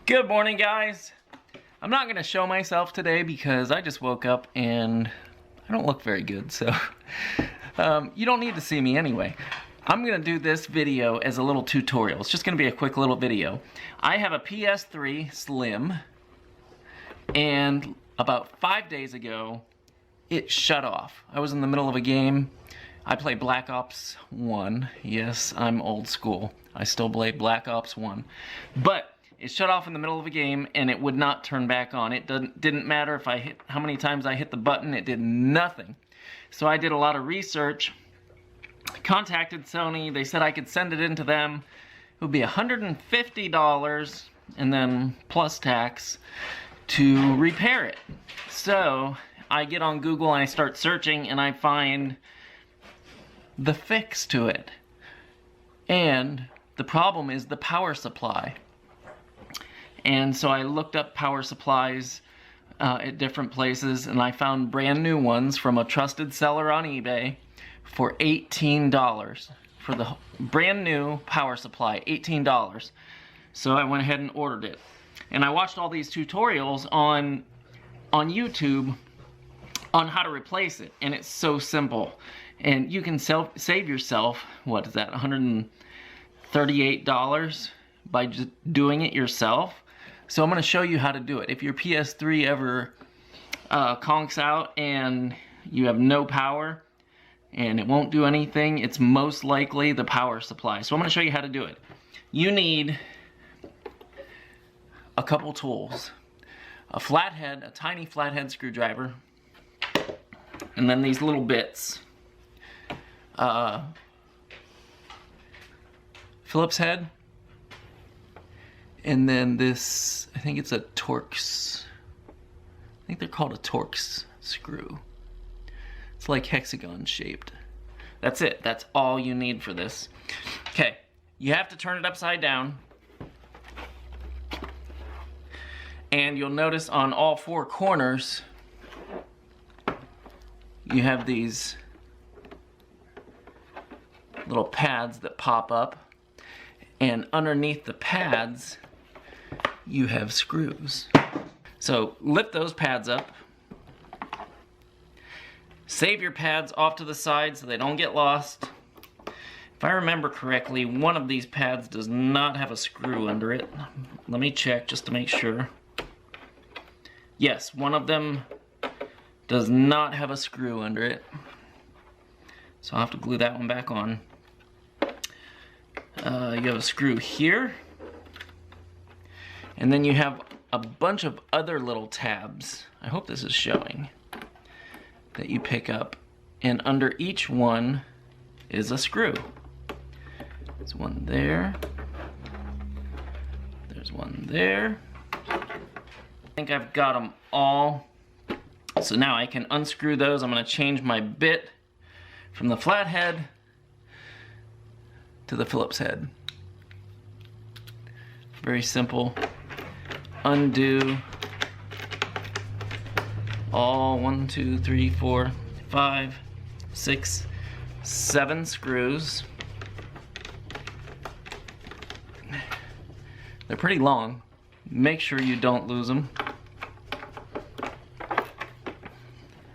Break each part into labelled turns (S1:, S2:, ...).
S1: Good morning, guys. I'm not going to show myself today because I just woke up and I don't look very good, so you don't need to see me anyway. I'm going to do this video as a little tutorial. It's just going to be a quick little video. I have a Ps3 Slim, and about 5 days ago, it shut off. I was in the middle of a game. I play Black Ops 1. Yes, I'm old school. I still play Black Ops 1. But it shut off in the middle of a game and it would not turn back on. It didn't matter if I hit how many times I hit the button, it did nothing. So I did a lot of research, contacted Sony. They said I could send it into them. It would be $150 and then plus tax to repair it. So I get on Google and I start searching and I find the fix to it. And the problem is the power supply. And so I looked up power supplies at different places, and I found brand new ones from a trusted seller on eBay for $18 for the brand new power supply, $18. So I went ahead and ordered it. And I watched all these tutorials on YouTube on how to replace it, and it's so simple. And you can save yourself, what is that, $138 by just doing it yourself. So I'm going to show you how to do it. If your PS3 ever conks out and you have no power and it won't do anything, it's most likely the power supply. So I'm going to show you how to do it. You need a couple tools. A flathead, a tiny flathead screwdriver, and then these little bits. Phillips head. And then this, I think it's a Torx, I think they're called a Torx screw. It's like hexagon shaped. That's it, that's all you need for this. Okay, you have to turn it upside down. And you'll notice on all four corners, you have these little pads that pop up. And underneath the pads, you have screws. So lift those pads up. Save your pads off to the side so they don't get lost. If I remember correctly, one of these pads does not have a screw under it. Let me check just to make sure. Yes, one of them does not have a screw under it. So I'll have to glue that one back on. You have a screw here, and then you have a bunch of other little tabs. I hope this is showing, that you pick up, and under each one is a screw. There's one there, there's one there. I think I've got them all. So now I can unscrew those. I'm going to change my bit from the flathead to the Phillips head. Very simple. Undo all 1, 2, 3, 4, 5, 6, 7 screws. They're pretty long. Make sure you don't lose them. I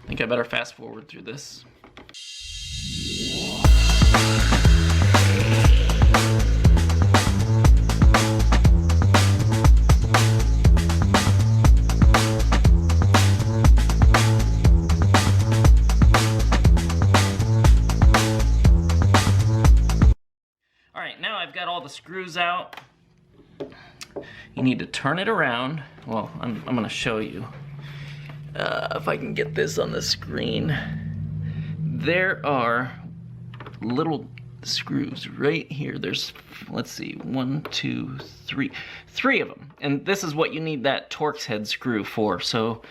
S1: think I better fast forward through this. I've got all the screws out. You need to turn it around. Well, I'm going to show you. If I can get this on the screen. There are little screws right here. There's, let's see, 1, 2, 3. 3 of them. And this is what you need that Torx head screw for. So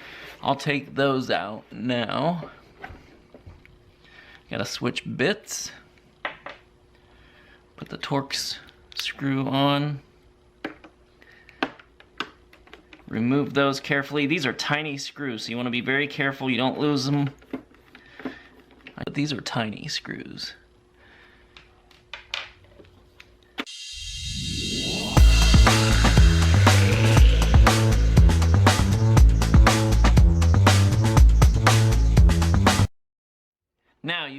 S1: I'll take those out now. Gotta switch bits. Put the Torx screw on. Remove those carefully. These are tiny screws, so you want to be very careful you don't lose them. But these are tiny screws.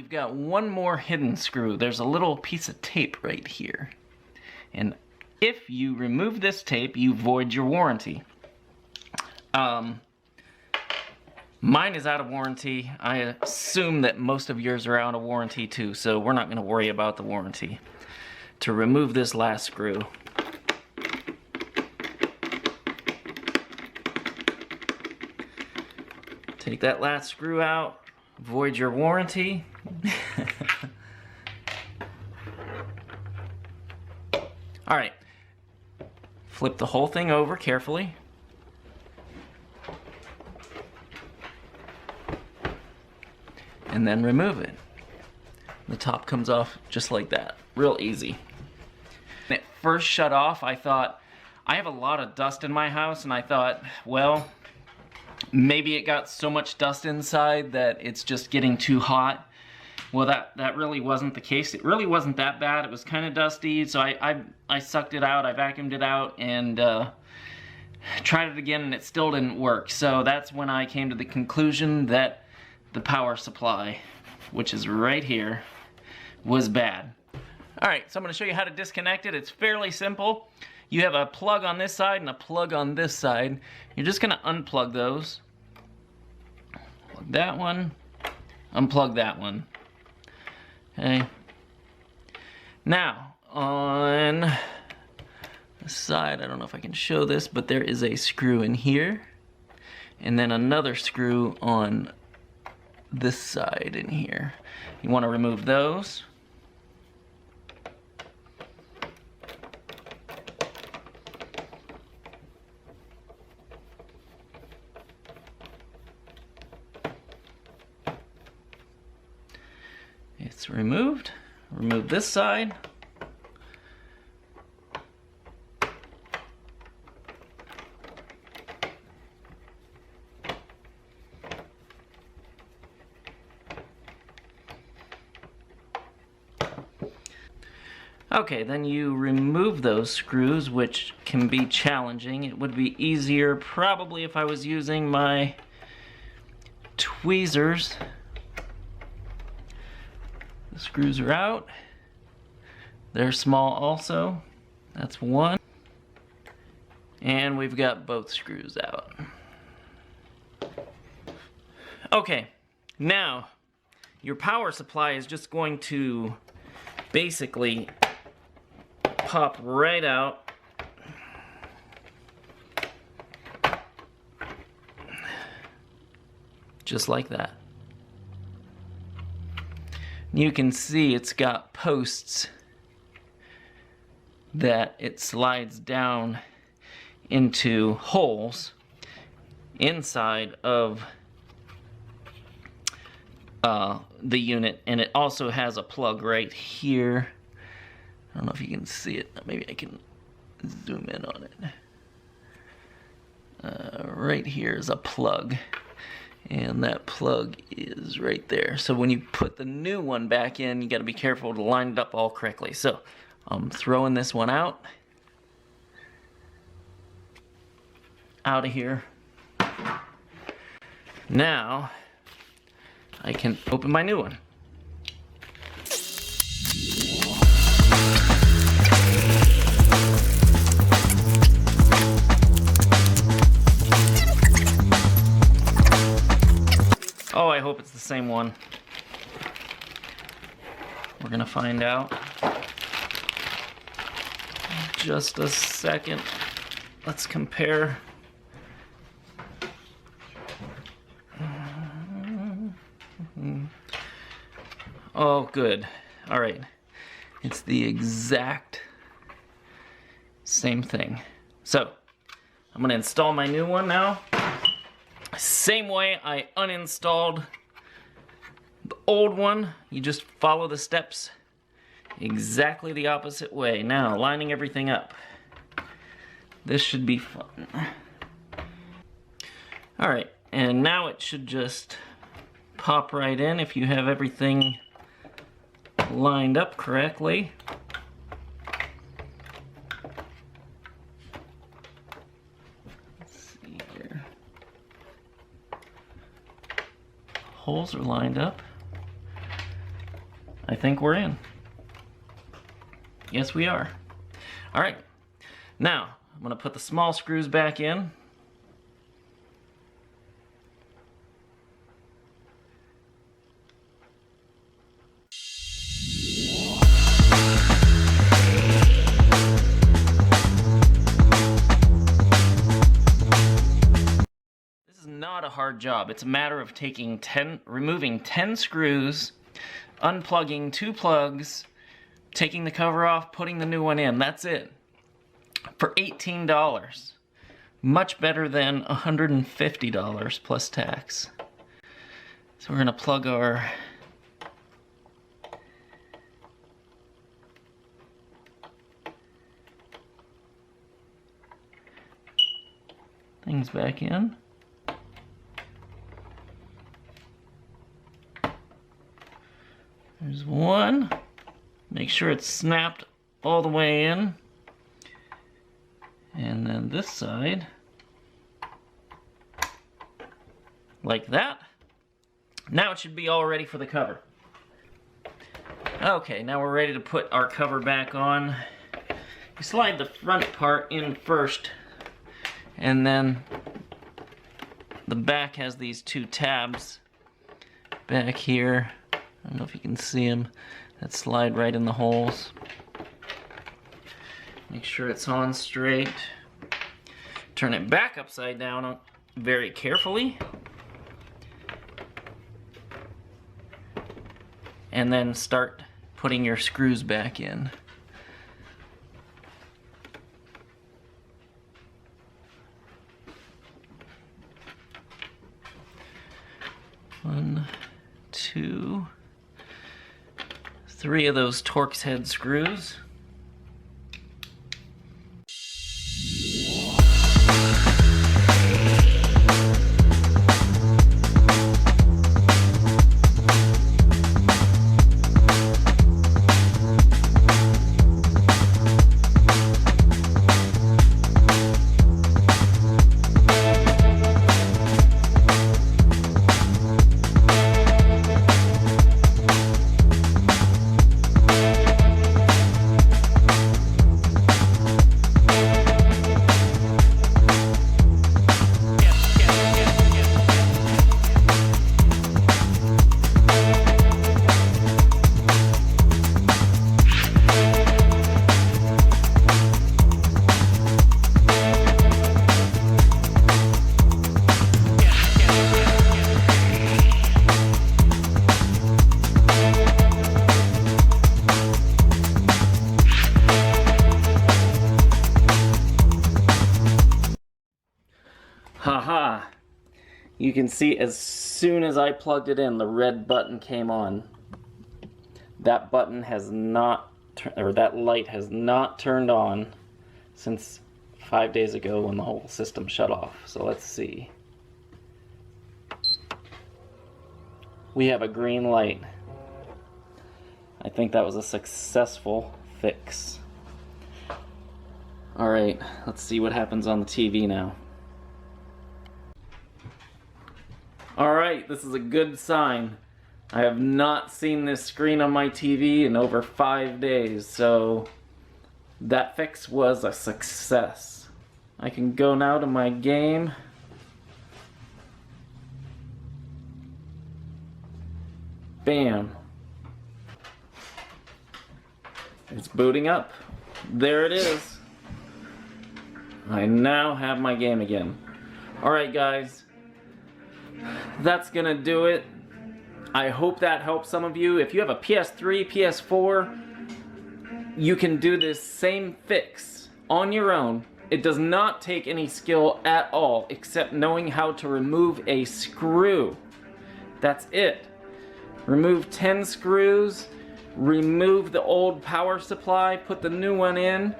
S1: you've got one more hidden screw. There's a little piece of tape right here. And if you remove this tape, you void your warranty. Mine is out of warranty. I assume that most of yours are out of warranty too, so we're not going to worry about the warranty. To remove this last screw, take that last screw out, void your warranty. Alright, flip the whole thing over carefully. And then remove it. The top comes off just like that, real easy. When it first shut off, I thought, I have a lot of dust in my house, and I thought, well, maybe it got so much dust inside that it's just getting too hot. Well, that really wasn't the case. It really wasn't that bad. It was kind of dusty, so I sucked it out, I vacuumed it out, and tried it again, and it still didn't work. So that's when I came to the conclusion that the power supply, which is right here, was bad. Alright, so I'm going to show you how to disconnect it. It's fairly simple. You have a plug on this side and a plug on this side. You're just going to unplug those. Plug that one, unplug that one. Okay. Now, on the side, I don't know if I can show this, but there is a screw in here. And then another screw on this side in here. You want to remove those. It's removed. Remove this side. Okay, then you remove those screws, which can be challenging. It would be easier probably if I was using my tweezers. The screws are out. They're small also. That's one. And we've got both screws out. Okay, now your power supply is just going to basically pop right out. Just like that. You can see it's got posts that it slides down into holes inside of the unit, and it also has a plug right here. I don't know if you can see it. Maybe I can zoom in on it. Right here is a plug, and that plug is right there. So when you put the new one back in, you got to be careful to line it up all correctly. So I'm throwing this one out of here. Now I can open my new one. Oh, I hope it's the same one. We're gonna find out. Just a second. Let's compare. Oh, good. All right. It's the exact same thing. So, I'm gonna install my new one now. Same way I uninstalled the old one. You just follow the steps exactly the opposite way. Now, lining everything up. This should be fun. All right, and now it should just pop right in if you have everything lined up correctly. Let's see here. Holes are lined up. I think we're in. Yes, we are. All right, now I'm gonna put the small screws back in. This is not a hard job. It's a matter of removing 10 screws, unplugging 2 plugs, taking the cover off, putting the new one in. That's it. For $18. Much better than $150 plus tax. So we're gonna plug our things back in. There's one. Make sure it's snapped all the way in. And then this side, like that. Now it should be all ready for the cover. Okay, now we're ready to put our cover back on. You slide the front part in first, and then the back has these 2 tabs back here. I don't know if you can see them, that slide right in the holes. Make sure it's on straight. Turn it back upside down very carefully. And then start putting your screws back in. One, 2, 3 of those Torx head screws. Haha, you can see as soon as I plugged it in, the red button came on. That button has not, or that light has not turned on since 5 days ago when the whole system shut off. So let's see. We have a green light. I think that was a successful fix. Alright, let's see what happens on the TV now. Alright, this is a good sign. I have not seen this screen on my TV in over 5 days, so that fix was a success. I can go now to my game. Bam. It's booting up. There it is. I now have my game again. Alright guys, that's gonna do it. I hope that helps some of you. If you have a PS3, PS4, you can do this same fix on your own. It does not take any skill at all except knowing how to remove a screw. That's it. Remove 10 screws, remove the old power supply, put the new one in,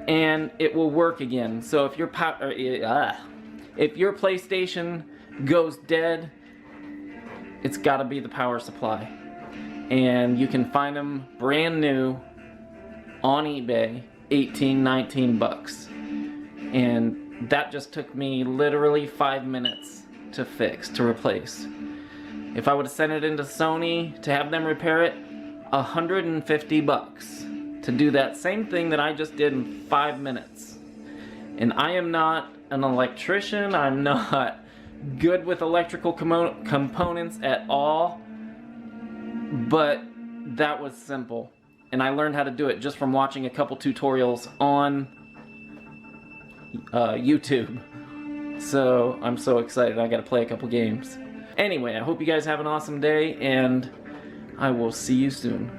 S1: and it will work again. So if your PlayStation goes dead, it's got to be the power supply. And you can find them brand new on eBay, 18, 19 bucks. And that just took me literally 5 minutes to fix, to replace. If I would have sent it into Sony to have them repair it, $150 to do that same thing that I just did in 5 minutes. And I am not an electrician, I'm not good with electrical components at all, but that was simple. And I learned how to do it just from watching a couple tutorials on YouTube. So I'm so excited, I gotta play a couple games. Anyway, I hope you guys have an awesome day, and I will see you soon.